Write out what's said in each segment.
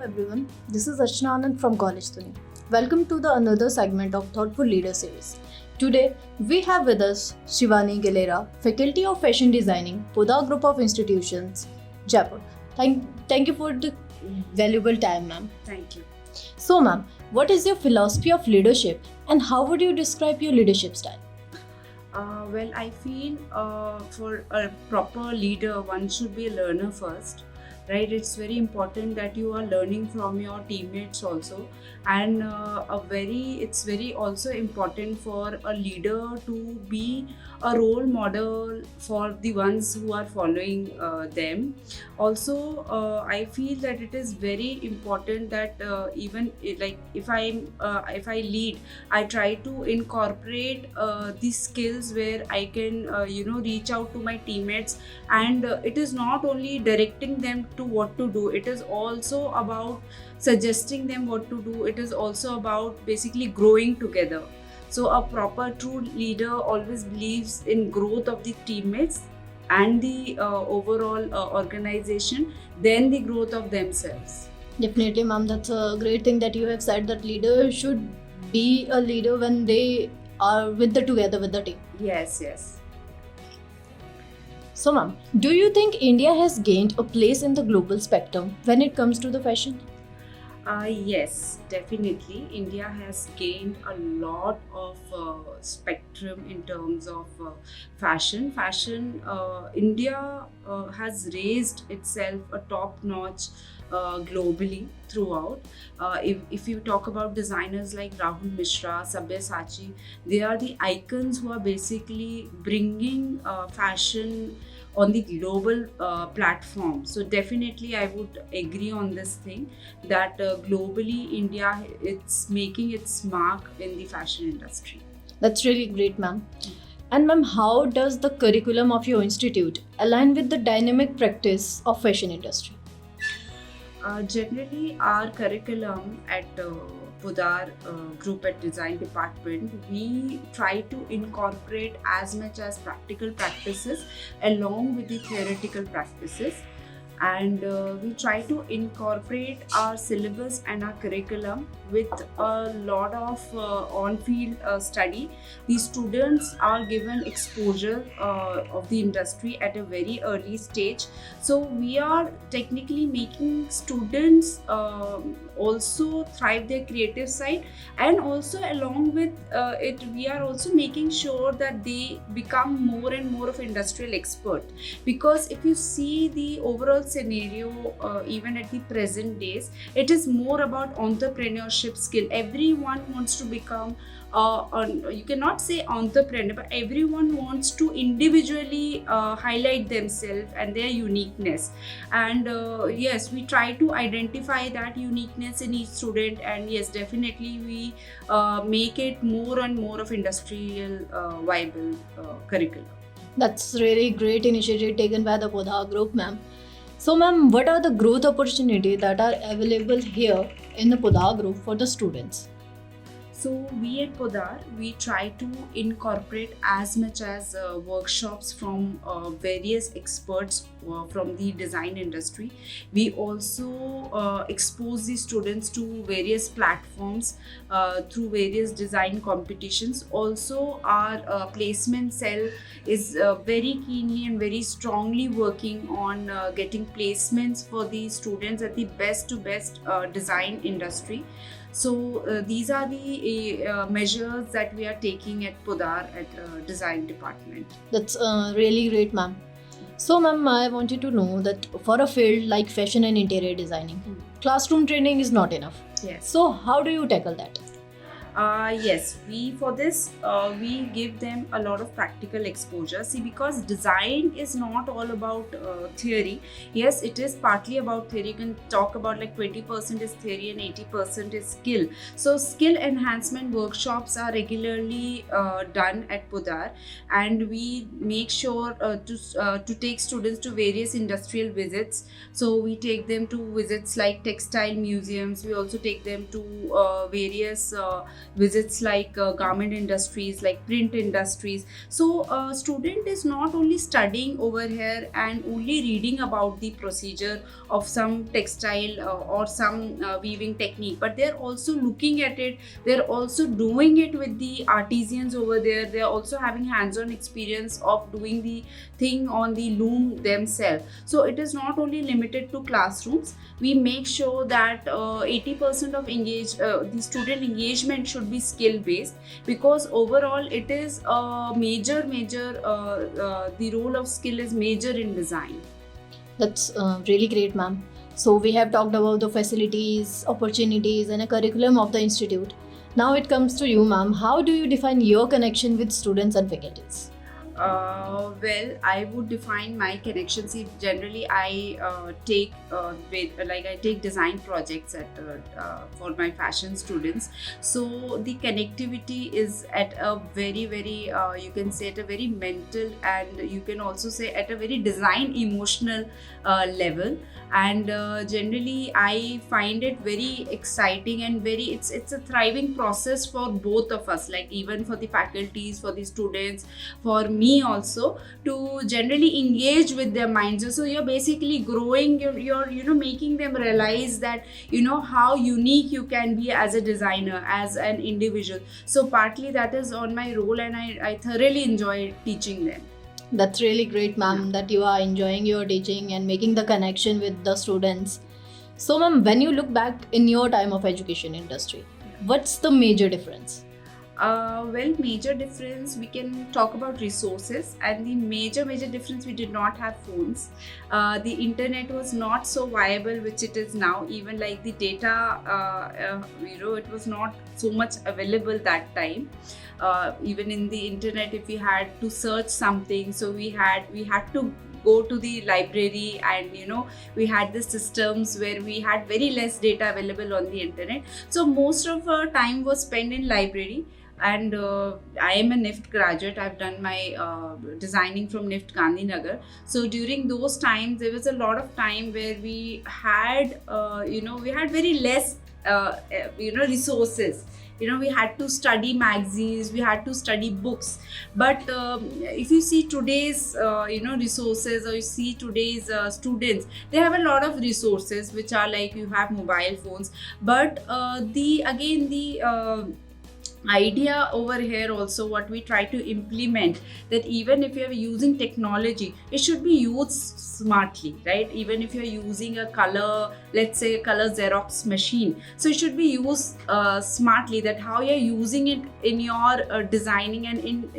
everyone, this is Archana Anand from College Tuni. Welcome to the another segment of Thoughtful Leader series. Today we have with us Shivani Gelera, Faculty of Fashion Designing, Poddar Group of Institutions, Jaipur. Thank you for the valuable time, ma'am. Thank you. So, ma'am, what is your philosophy of leadership and how would you describe your leadership style? Well, I feel for a proper leader, one should be a learner first, right? It's very important that you are learning from your teammates also, and it's very also important for a leader to be a role model for the ones who are following them. Also, I feel that it is very important that if I lead, I try to incorporate these skills where I can reach out to my teammates, and it is not only directing them to what to do, it is also about suggesting them what to do. It is also about basically growing together. So a proper true leader always believes in growth of the teammates and the overall organization, then the growth of themselves. Definitely, ma'am, that's a great thing that you have said that leaders should be a leader when they are together with the team. Yes. So, ma'am, do you think India has gained a place in the global spectrum when it comes to the fashion? Yes, definitely. India has gained a lot of spectrum in terms of fashion. India has raised itself a top notch globally throughout. If you talk about designers like Rahul Mishra, Sabyasachi, they are the icons who are basically bringing fashion on the global platform. So definitely I would agree on this thing that globally India it's making its mark in the fashion industry. That's really great, ma'am. And ma'am, how does the curriculum of your institute align with the dynamic practice of fashion industry? Generally, our curriculum at Poddar Group at Design Department, we try to incorporate as much as practical practices along with the theoretical practices, and we try to incorporate our syllabus and our curriculum with a lot of on-field study. The students are given exposure of the industry at a very early stage, so we are technically making students also thrive their creative side, and also along with it we are also making sure that they become more and more of industrial expert, because if you see the overall scenario even at the present days, it is more about entrepreneurship skill. Everyone wants to become you cannot say entrepreneur, but everyone wants to individually highlight themselves and their uniqueness, and yes, we try to identify that uniqueness in each student, and yes, definitely we make it more and more of industrial viable curriculum. That's really great initiative taken by the Poddar Group, ma'am. So, ma'am, what are the growth opportunities that are available here in the Poddar Group for the students? So we at Poddar, we try to incorporate as much as workshops from various experts from the design industry. We also expose the students to various platforms through various design competitions. Also, our placement cell is very keenly and very strongly working on getting placements for the students at the best to best design industry. So these are the measures that we are taking at Poddar at Design Department. That's really great, ma'am. So, ma'am, I wanted to know that for a field like fashion and interior designing, classroom training is not enough. Yes. So, how do you tackle that? Yes, we give them a lot of practical exposure. See, because design is not all about theory. Yes, it is partly about theory. You can talk about like 20% is theory and 80% is skill. So skill enhancement workshops are regularly done at Poddar, and we make sure to take students to various industrial visits. So we take them to visits like textile museums. We also take them to various visits like garment industries, like print industries. So student is not only studying over here and only reading about the procedure of some textile or some weaving technique, but they're also looking at it, they're also doing it with the artisans over there, they're also having hands-on experience of doing the thing on the loom themselves. So it is not only limited to classrooms. We make sure that 80% of the student engagement should be skill based, because overall it is a major the role of skill is major in design. That's really great, ma'am. So we have talked about the facilities, opportunities, and a curriculum of the institute. Now it comes to you, ma'am. How do you define your connection with students and faculties? Well, I would define my connection. See, generally, I take I take design projects for my fashion students. So the connectivity is at a very you can say at a very mental, and you can also say at a very design emotional level. And generally, I find it very exciting and it's a thriving process for both of us. Like even for the faculties, for the students, for me also, to generally engage with their minds. So you're basically growing, you're making them realize that how unique you can be as a designer, as an individual. So partly that is on my role, and I thoroughly enjoy teaching them. That's really great, ma'am, that you are enjoying your teaching and making the connection with the students. So, ma'am, when you look back in your time of education industry, what's the major difference? Well, major difference, we can talk about resources, and the major difference, we did not have phones. The internet was not so viable, which it is now. Even like the data, it was not so much available that time. Even in the internet, if we had to search something, so we had to go to the library, and we had the systems where we had very less data available on the internet. So most of our time was spent in library. And I am a NIFT graduate. I've done my designing from NIFT Gandhinagar. So during those times, there was a lot of time where we had we had very less resources. We had to study magazines, we had to study books. But if you see today's resources, or you see today's students, they have a lot of resources, which are like, you have mobile phones. But the idea over here also, what we try to implement, that even if you're using technology, it should be used smartly, right? Even if you're using a color, let's say a color Xerox machine, so it should be used smartly, that how you're using it in your designing and in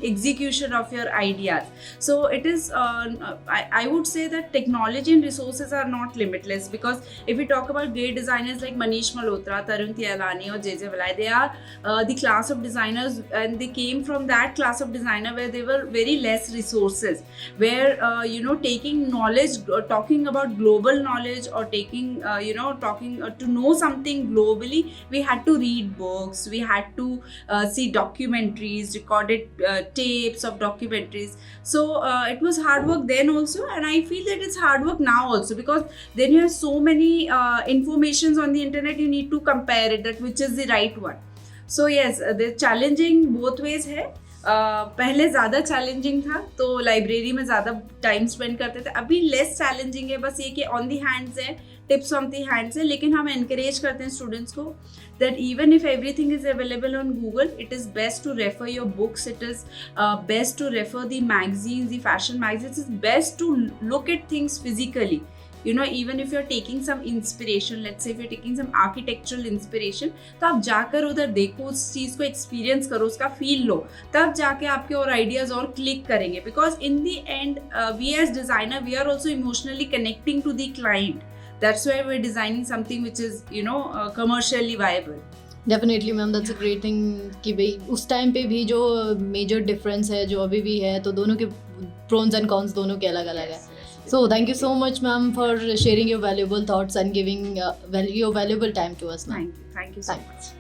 execution of your ideas. So it is I would say that technology and resources are not limitless, because if we talk about great designers like Manish Malhotra, Tarun Tialani, or JJ Valai, they are the class of designers, and they came from that class of designer where there were very less resources, where taking knowledge, talking about global knowledge, or taking talking to know something globally, we had to read books, we had to see documentaries, recorded tapes of documentaries. So it was hard work then also, and I feel that it's hard work now also, because then you have so many informations on the internet, you need to compare it, that which is the right one. So yes, the challenging both ways है. पहले ज़्यादा challenging था, तो library में ज़्यादा time spend करते थे. अभी लेस चैलेंजिंग है, बस ये कि ऑन दी हैंड्स है, टिप्स ऑन दी हैंड्स है. लेकिन हम एनकरेज करते हैं स्टूडेंट्स को that even if everything is available on Google, it is best to refer your books, it is best to refer the magazines, the fashion magazines. It's best to look at things physically. Even if you're taking some inspiration, let's say if you're taking some architectural inspiration, तो आप जाकर उधर देखो, उस चीज़ को experience करो, उसका feel low, तब जाके आपके और आइडियाज़ और क्लिक करेंगे. Because in the end we as designer, we are also emotionally connecting to the client. That's why we're designing something which is commercially viable. Definitely ma'am, that's a great thing कि भाई उस time पे भी जो major difference है जो अभी भी है, तो दोनों के प्रोन्स एंड कॉन्स दोनों के अलग अलग है. So thank you so much, ma'am, for sharing your valuable thoughts and giving your valuable time to us, ma'am. Thank you so much.